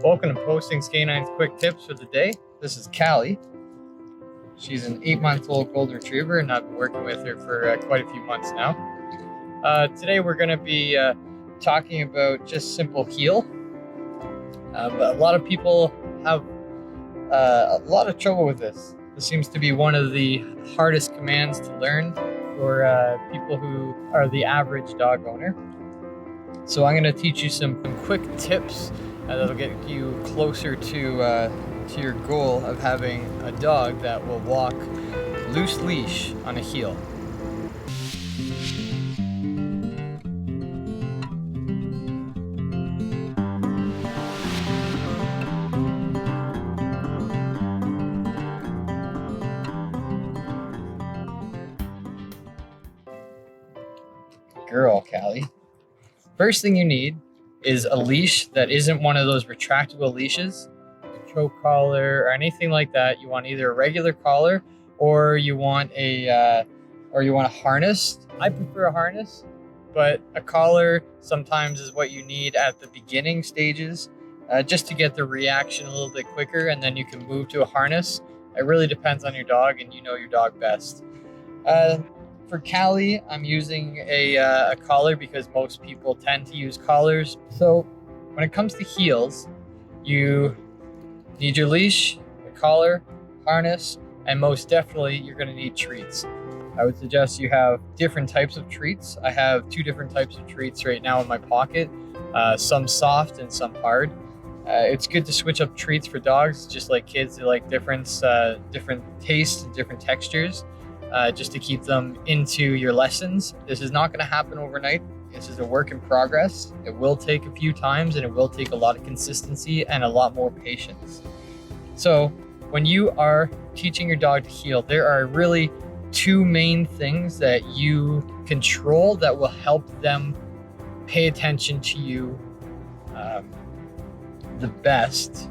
Welcome to PostingsK9's quick tips for the day. This is Cali. She's an 8-month-old golden retriever, and I've been working with her for quite a few months now. Today we're going to be talking about just simple heel. But a lot of people have a lot of trouble with this. This seems to be one of the hardest commands to learn for people who are the average dog owner. So I'm going to teach you some quick tips that'll get you closer to your goal of having a dog that will walk loose leash on a heel. Girl, Cali. First thing you need is a leash that isn't one of those retractable leashes, a choke collar or anything like that. You want either a regular collar or you want a harness. I prefer a harness, but a collar sometimes is what you need at the beginning stages, just to get the reaction a little bit quicker, and then you can move to a harness. It really depends on your dog, and you know your dog best. For Cali, I'm using a collar because most people tend to use collars. So when it comes to heels, you need your leash, a collar, harness, and most definitely you're going to need treats. I would suggest you have different types of treats. I have 2 different types of treats right now in my pocket, some soft and some hard. It's good to switch up treats for dogs, just like kids. They like different tastes and different textures. Just to keep them into your lessons. This is not going to happen overnight. This is a work in progress. It will take a few times, and it will take a lot of consistency and a lot more patience. So when you are teaching your dog to heel, there are really 2 main things that you control that will help them pay attention to you the best.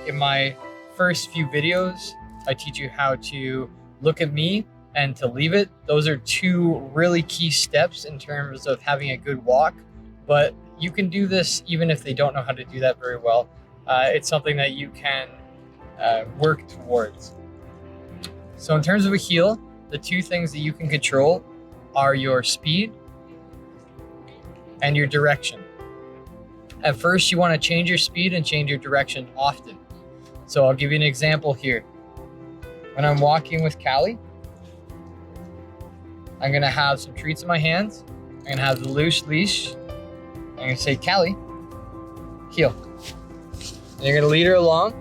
In my first few videos, I teach you how to look at me and to leave it. Those are 2 really key steps in terms of having a good walk, but you can do this even if they don't know how to do that very well. It's something that you can work towards. So in terms of a heel, the 2 things that you can control are your speed and your direction. At first, you want to change your speed and change your direction often. So I'll give you an example here. When I'm walking with Cali, I'm going to have some treats in my hands. I'm going to have the loose leash. I'm going to say, Cali, heel. And you're going to lead her along.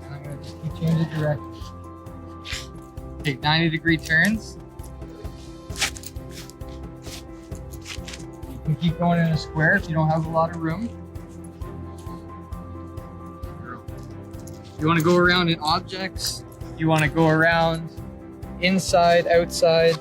And I'm going to just keep changing direction. Take 90-degree turns. You can keep going in a square if you don't have a lot of room. You want to go around in objects. You want to go around inside, outside.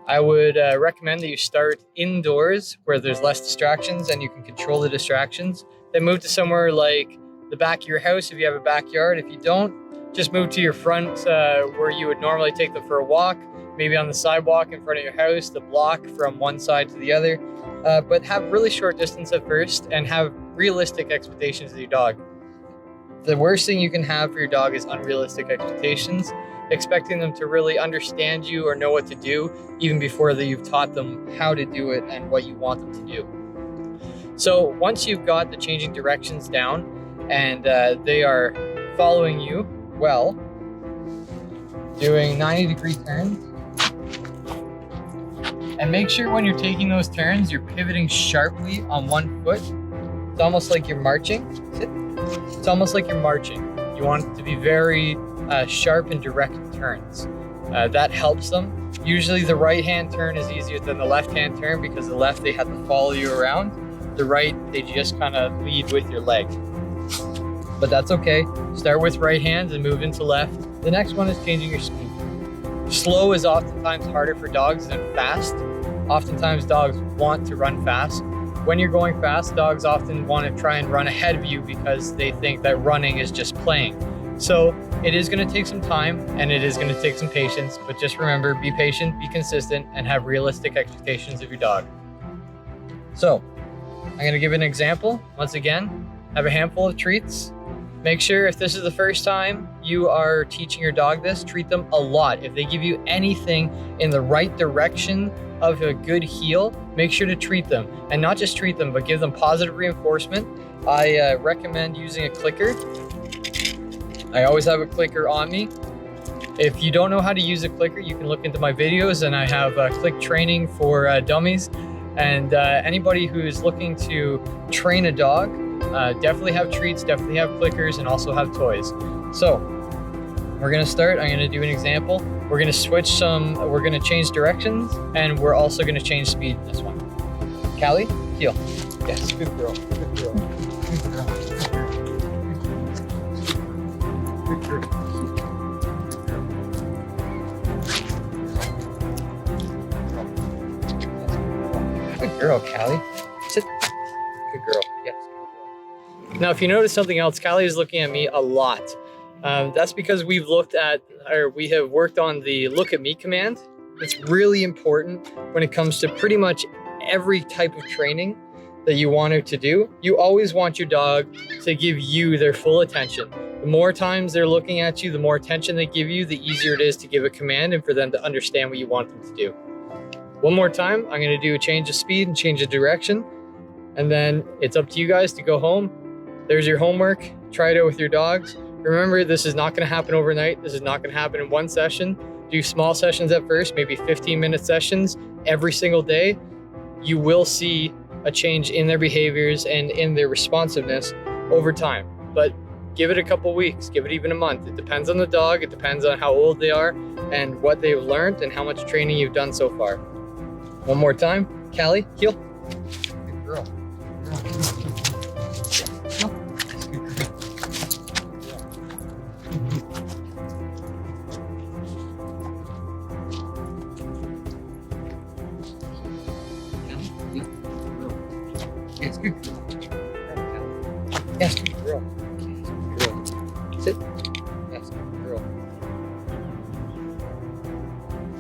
I would recommend that you start indoors where there's less distractions and you can control the distractions. Then move to somewhere like the back of your house if you have a backyard. If you don't, just move to your front where you would normally take them for a walk, maybe on the sidewalk in front of your house, the block from one side to the other. But have really short distance at first and have realistic expectations of your dog. The worst thing you can have for your dog is unrealistic expectations, expecting them to really understand you or know what to do even before you've taught them how to do it and what you want them to do. So once you've got the changing directions down and they are following you well, doing 90-degree turns, and make sure when you're taking those turns, you're pivoting sharply on one foot. It's almost like you're marching. It's almost like you're marching. You want it to be very sharp and direct turns. That helps them. Usually the right-hand turn is easier than the left-hand turn because the left, they have to follow you around. The right, they just kind of lead with your leg. But that's okay. Start with right hand and move into left. The next one is changing your speed. Slow is oftentimes harder for dogs than fast. Oftentimes dogs want to run fast. When you're going fast, dogs often want to try and run ahead of you because they think that running is just playing. So it is going to take some time and it is going to take some patience, but just remember, be patient, be consistent, and have realistic expectations of your dog. So I'm gonna give an example. Once again, have a handful of treats. Make sure if this is the first time you are teaching your dog this, treat them a lot. If they give you anything in the right direction of a good heel, make sure to treat them. And not just treat them, but give them positive reinforcement. I recommend using a clicker. I always have a clicker on me. If you don't know how to use a clicker, you can look into my videos, and I have click training for dummies. And anybody who's looking to train a dog, definitely have treats, definitely have clickers, and also have toys. So we're gonna start. I'm gonna do an example. We're gonna switch we're gonna change directions, and we're also gonna change speed in this one. Cali, heel. Yes, good girl, good girl. Good girl. Good girl. Good girl, Cali. Sit. Good girl. Yes. Now, if you notice something else, Cali is looking at me a lot. That's because we have worked on the look at me command. It's really important when it comes to pretty much every type of training that you want it to do. You always want your dog to give you their full attention. The more times they're looking at you, the more attention they give you, the easier it is to give a command and for them to understand what you want them to do. One more time, I'm gonna do a change of speed and change of direction, and then it's up to you guys to go home. There's your homework. Try it out with your dogs. Remember, this is not gonna happen overnight. This is not gonna happen in one session. Do small sessions at first, maybe 15-minute sessions every single day. You will see a change in their behaviors and in their responsiveness over time. But give it a couple weeks, give it even a month. It depends on the dog, it depends on how old they are and what they've learned and how much training you've done so far. One more time, Cali, heel. Good girl. Yes, good girl. Yes, good girl. Good girl. Sit. Yes, good girl.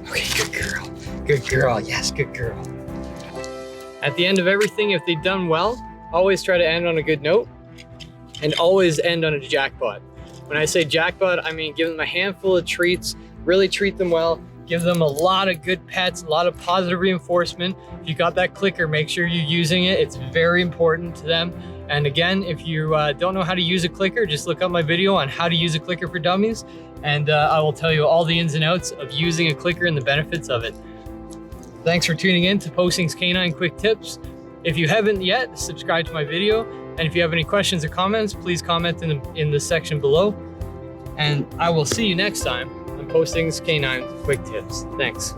Okay, good girl. Good girl. Yes, good girl. At the end of everything, if they've done well, always try to end on a good note and always end on a jackpot. When I say jackpot, I mean give them a handful of treats, really treat them well, give them a lot of good pets, a lot of positive reinforcement. If you got that clicker, make sure you're using it. It's very important to them. And again, if you don't know how to use a clicker, just look up my video on how to use a clicker for dummies, and I will tell you all the ins and outs of using a clicker and the benefits of it. Thanks for tuning in to PostingsK9 Quick Tips. If you haven't yet, subscribe to my video. And if you have any questions or comments, please comment in the section below. And I will see you next time on PostingsK9 Quick Tips. Thanks.